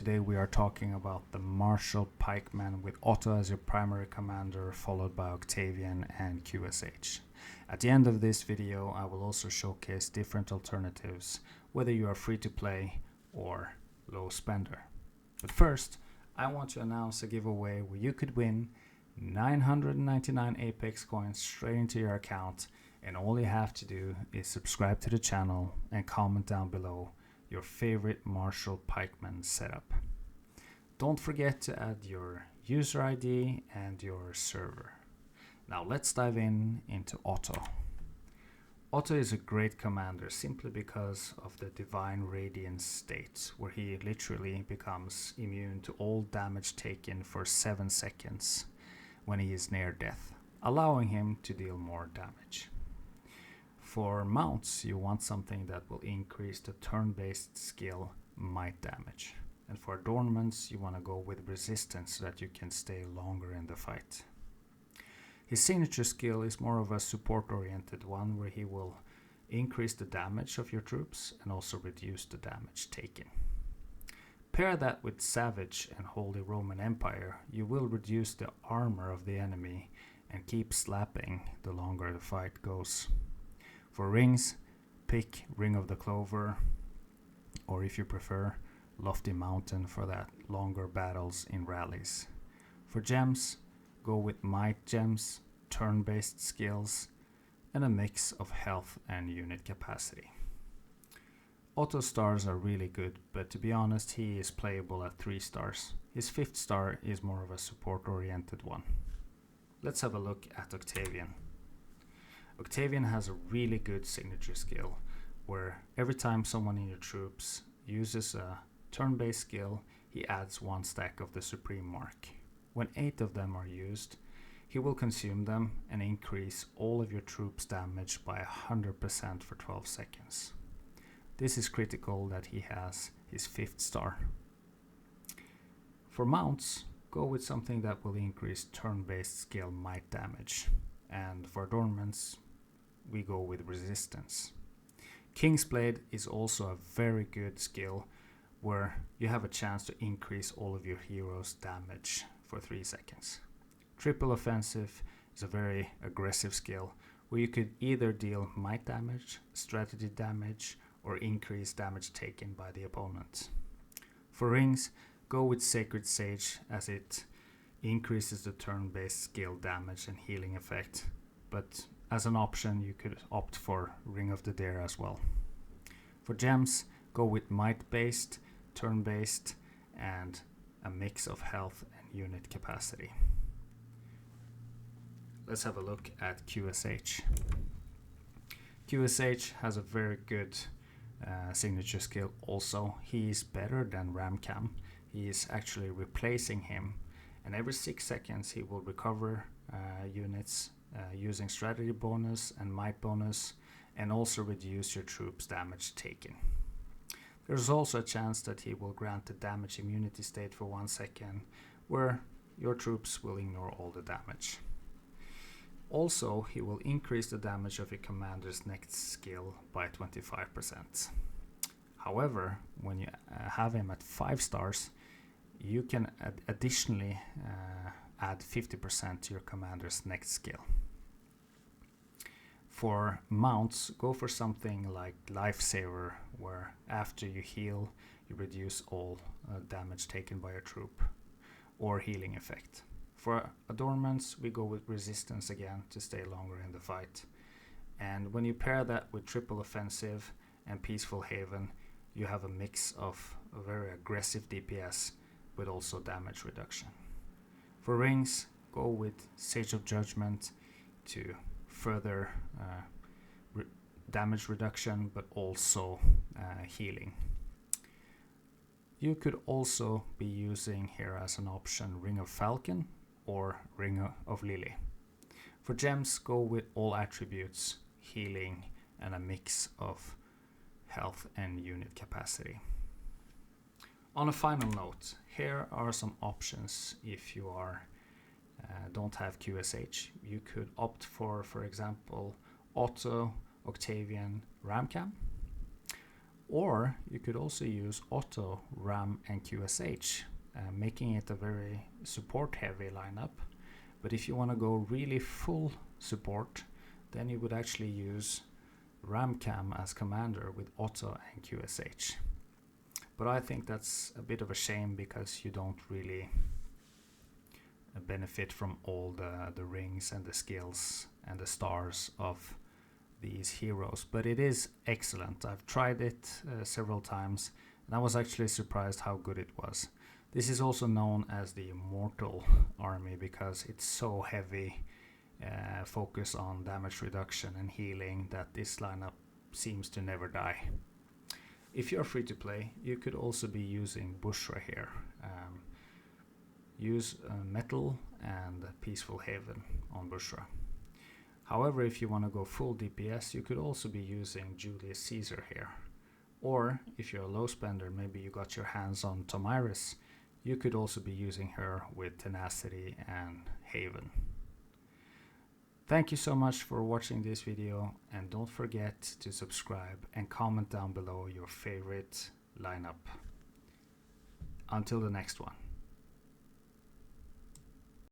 today we are talking about the martial pikeman with Otto as your primary commander, followed by Octavian and QSH. At the end of this video I will also showcase different alternatives, whether you are free to play or low spender. But first, I want to announce a giveaway where you could win 999 Apex coins straight into your account, and all you have to do is subscribe to the channel and comment down below your favorite martial pikeman setup. Don't forget to add your user ID and your server. Now let's dive into Otto. Otto is a great commander simply because of the Divine Radiance state, where he literally becomes immune to all damage taken for 7 seconds when he is near death, allowing him to deal more damage. For mounts, you want something that will increase the turn-based skill might damage. And for adornments, you want to go with resistance so that you can stay longer in the fight. His signature skill is more of a support-oriented one, where he will increase the damage of your troops and also reduce the damage taken. Pair that with Savage and Holy Roman Empire, you will reduce the armor of the enemy and keep slapping the longer the fight goes. For rings, pick Ring of the Clover, or if you prefer, Lofty Mountain for that longer battles in rallies. For gems, go with Might Gems, turn-based skills, and a mix of health and unit capacity. Otto stars are really good, but to be honest, he is playable at 3 stars. His 5th star is more of a support-oriented one. Let's have a look at Octavian. Octavian has a really good signature skill, where every time someone in your troops uses a turn-based skill, he adds 1 stack of the Supreme Mark. When 8 of them are used, he will consume them and increase all of your troops' damage by 100% for 12 seconds. This is critical that he has his 5th star. For mounts, go with something that will increase turn-based skill might damage. And for adornments, we go with resistance. King's Blade is also a very good skill, where you have a chance to increase all of your heroes' damage for 3 seconds. Triple Offensive is a very aggressive skill, where you could either deal might damage, strategy damage, or increase damage taken by the opponent. For rings, go with Sacred Sage, as it increases the turn-based skill damage and healing effect, but as an option you could opt for Ring of the Dare as well. For gems, go with might-based, turn-based, and a mix of health and unit capacity. Let's have a look at QSH. QSH has a very good signature skill also. He is better than Ramcam. He is actually replacing him, and every 6 seconds he will recover units using strategy bonus and might bonus, and also reduce your troops' damage taken. There's also a chance that he will grant the damage immunity state for 1 second, where your troops will ignore all the damage. Also, he will increase the damage of your commander's next skill by 25%. However, when you have him at 5 stars, you can additionally add 50% to your commander's next skill. For mounts, go for something like Lifesaver, where after you heal, you reduce all damage taken by your troop, or healing effect. For adornments, we go with resistance again to stay longer in the fight. And when you pair that with Triple Offensive and Peaceful Haven, you have a mix of a very aggressive DPS with also damage reduction. For rings, go with Sage of Judgment to further damage reduction, but also healing. You could also be using here as an option Ring of Falcon or Ring of Lily. For gems, go with all attributes, healing, and a mix of health and unit capacity. On a final note, here are some options if you don't have QSH. You could opt for example, Otto, Octavian, Ramcam, Or you could also use Otto, Ram and QSH, making it a very support heavy lineup. But if you want to go really full support, then you would actually use Ramcam as commander with Otto and QSH. But I think that's a bit of a shame because you don't really benefit from all the rings and the skills and the stars of these heroes. But it is excellent. I've tried it several times and I was actually surprised how good it was. This is also known as the Immortal army because it's so heavy focus on damage reduction and healing that this lineup seems to never die. If you're free to play, you could also be using Bushra here. Use Metal and Peaceful Haven on Bushra. However, if you want to go full DPS, you could also be using Julius Caesar here. Or if you're a low spender, maybe you got your hands on Tomiris, you could also be using her with Tenacity and Haven. Thank you so much for watching this video, and don't forget to subscribe and comment down below your favorite lineup. Until the next one.